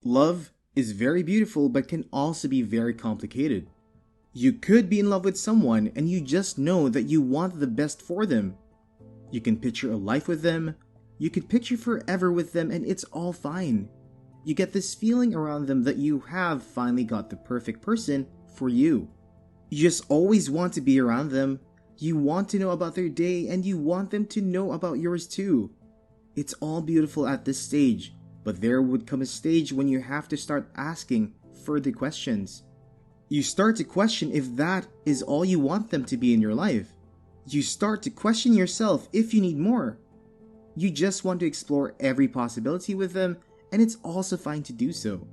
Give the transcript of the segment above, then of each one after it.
Love is very beautiful but can also be very complicated. You could be in love with someone and you just know that you want the best for them. You can picture a life with them, you could picture forever with them, and it's all fine. You get this feeling around them that you have finally got the perfect person for you. You just always want to be around them. You want to know about their day and you want them to know about yours too. It's all beautiful at this stage, but there would come a stage when you have to start asking further questions. You start to question if that is all you want them to be in your life. You start to question yourself if you need more. You just want to explore every possibility with them, and it's also fine to do so.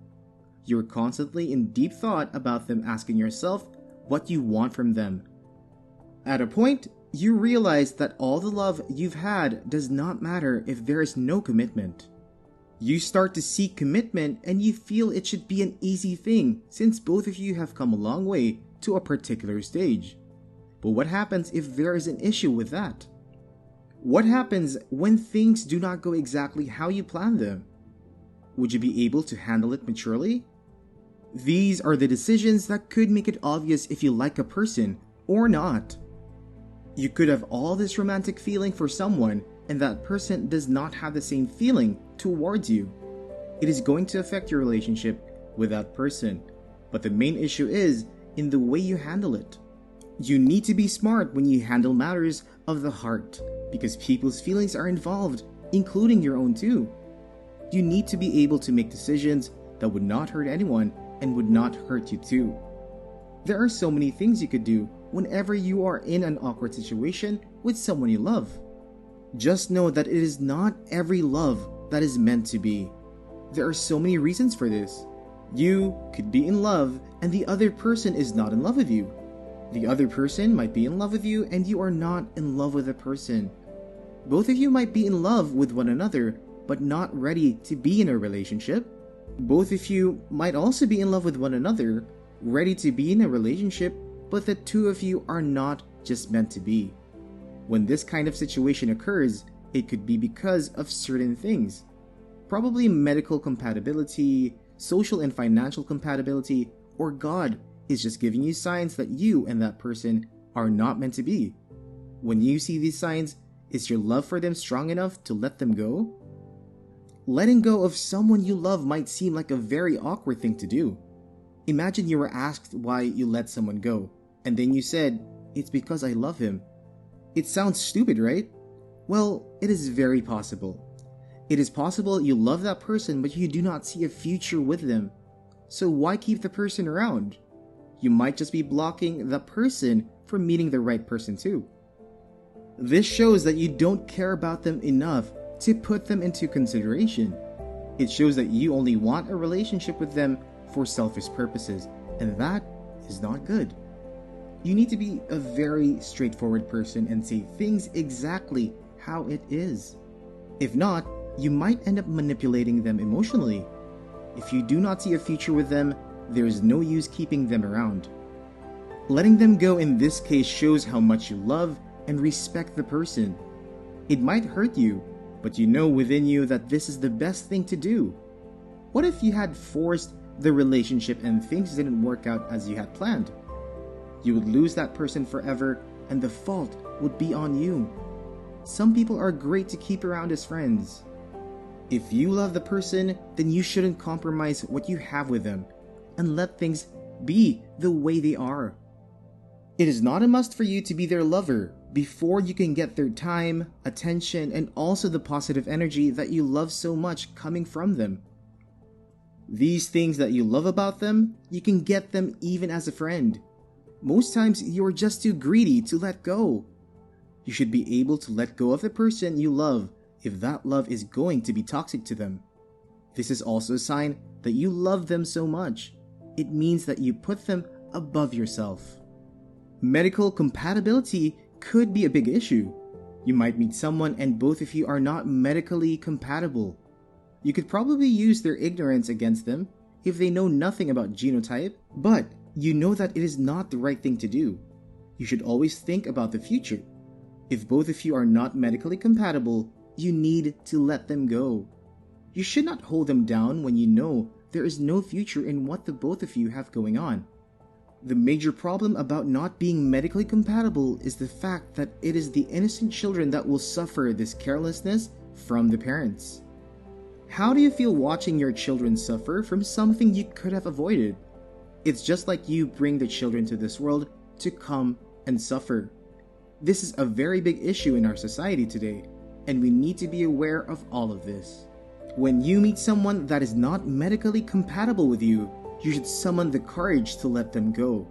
You're constantly in deep thought about them, asking yourself what you want from them. At a point, you realize that all the love you've had does not matter if there is no commitment. You start to seek commitment and you feel it should be an easy thing since both of you have come a long way to a particular stage. But what happens if there is an issue with that? What happens when things do not go exactly how you planned them? Would you be able to handle it maturely? These are the decisions that could make it obvious if you like a person or not. You could have all this romantic feeling for someone and that person does not have the same feeling towards you. It is going to affect your relationship with that person, but the main issue is in the way you handle it. You need to be smart when you handle matters of the heart because people's feelings are involved, including your own too. You need to be able to make decisions that would not hurt anyone and would not hurt you too. There are so many things you could do whenever you are in an awkward situation with someone you love. Just know that it is not every love that is meant to be. There are so many reasons for this. You could be in love and the other person is not in love with you. The other person might be in love with you and you are not in love with the person. Both of you might be in love with one another but not ready to be in a relationship. Both of you might also be in love with one another, ready to be in a relationship, but the two of you are not just meant to be. When this kind of situation occurs, it could be because of certain things. Probably medical compatibility, social and financial compatibility, or God is just giving you signs that you and that person are not meant to be. When you see these signs, is your love for them strong enough to let them go? Letting go of someone you love might seem like a very awkward thing to do. Imagine you were asked why you let someone go, and then you said, "It's because I love him." It sounds stupid, right? Well, it is very possible. It is possible you love that person but you do not see a future with them. So why keep the person around? You might just be blocking the person from meeting the right person too. This shows that you don't care about them enough to put them into consideration. It shows that you only want a relationship with them for selfish purposes, and that is not good. You need to be a very straightforward person and say things exactly how it is. If not, you might end up manipulating them emotionally. If you do not see a future with them, there is no use keeping them around. Letting them go in this case shows how much you love and respect the person. It might hurt you, but you know within you that this is the best thing to do. What if you had forced the relationship and things didn't work out as you had planned? You would lose that person forever and the fault would be on you. Some people are great to keep around as friends. If you love the person, then you shouldn't compromise what you have with them and let things be the way they are. It is not a must for you to be their lover before you can get their time, attention, and also the positive energy that you love so much coming from them. These things that you love about them, you can get them even as a friend. Most times you're just too greedy to let go. You should be able to let go of the person you love if that love is going to be toxic to them. This is also a sign that you love them so much. It means that you put them above yourself. Medical compatibility could be a big issue. You might meet someone and both of you are not medically compatible. You could probably use their ignorance against them if they know nothing about genotype, but you know that it is not the right thing to do. You should always think about the future. If both of you are not medically compatible, you need to let them go. You should not hold them down when you know there is no future in what the both of you have going on. The major problem about not being medically compatible is the fact that it is the innocent children that will suffer this carelessness from the parents. How do you feel watching your children suffer from something you could have avoided? It's just like you bring the children to this world to come and suffer. This is a very big issue in our society today, and we need to be aware of all of this. When you meet someone that is not medically compatible with you, you should summon the courage to let them go.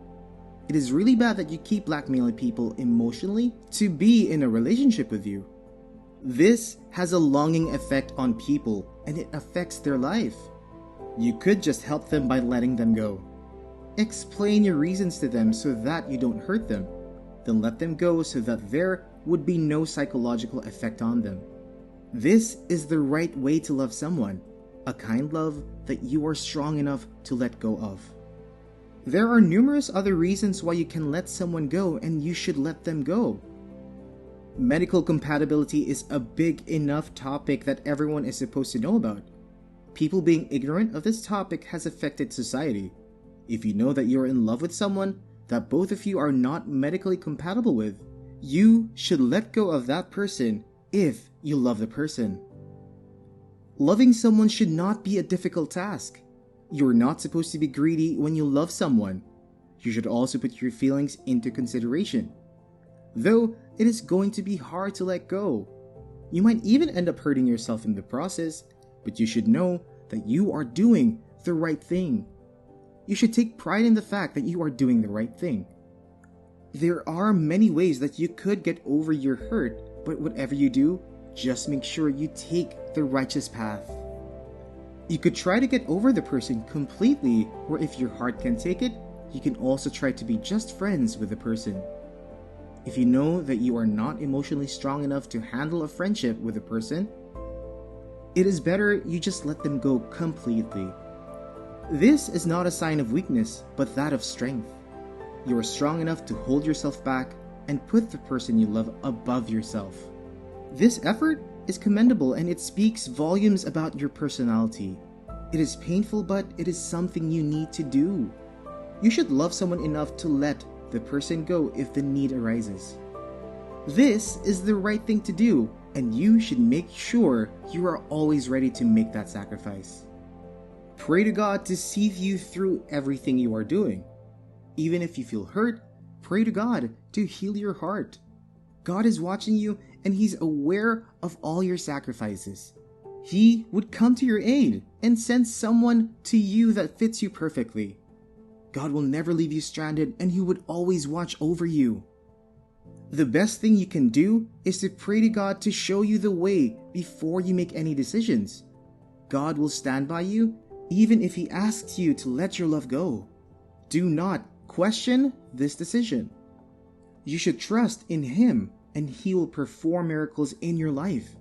It is really bad that you keep blackmailing people emotionally to be in a relationship with you. This has a longing effect on people, and it affects their life. You could just help them by letting them go. Explain your reasons to them so that you don't hurt them. Then let them go so that there would be no psychological effect on them. This is the right way to love someone, a kind love that you are strong enough to let go of. There are numerous other reasons why you can let someone go, and you should let them go. Medical compatibility is a big enough topic that everyone is supposed to know about. People being ignorant of this topic has affected society. If you know that you're in love with someone that both of you are not medically compatible with, you should let go of that person if you love the person. Loving someone should not be a difficult task. You're not supposed to be greedy when you love someone. You should also put your feelings into consideration. Though it is going to be hard to let go. You might even end up hurting yourself in the process, but you should know that you are doing the right thing. You should take pride in the fact that you are doing the right thing. There are many ways that you could get over your hurt, but whatever you do, just make sure you take the righteous path. You could try to get over the person completely, or if your heart can take it, you can also try to be just friends with the person. If you know that you are not emotionally strong enough to handle a friendship with a person, it is better you just let them go completely. This is not a sign of weakness, but that of strength. You are strong enough to hold yourself back and put the person you love above yourself. This effort is commendable, and it speaks volumes about your personality. It is painful, but it is something you need to do. You should love someone enough to let the person go if the need arises. This is the right thing to do, and you should make sure you are always ready to make that sacrifice. Pray to God to see you through everything you are doing. Even if you feel hurt, pray to God to heal your heart. God is watching you, and He's aware of all your sacrifices. He would come to your aid and send someone to you that fits you perfectly. God will never leave you stranded, and He would always watch over you. The best thing you can do is to pray to God to show you the way before you make any decisions. God will stand by you even if He asks you to let your love go. Do not question this decision. You should trust in Him, and He will perform miracles in your life.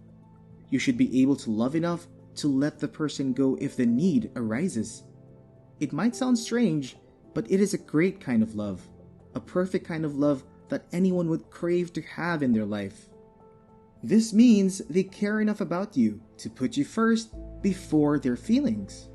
You should be able to love enough to let the person go if the need arises. It might sound strange, but it is a great kind of love, a perfect kind of love that anyone would crave to have in their life. This means they care enough about you to put you first before their feelings.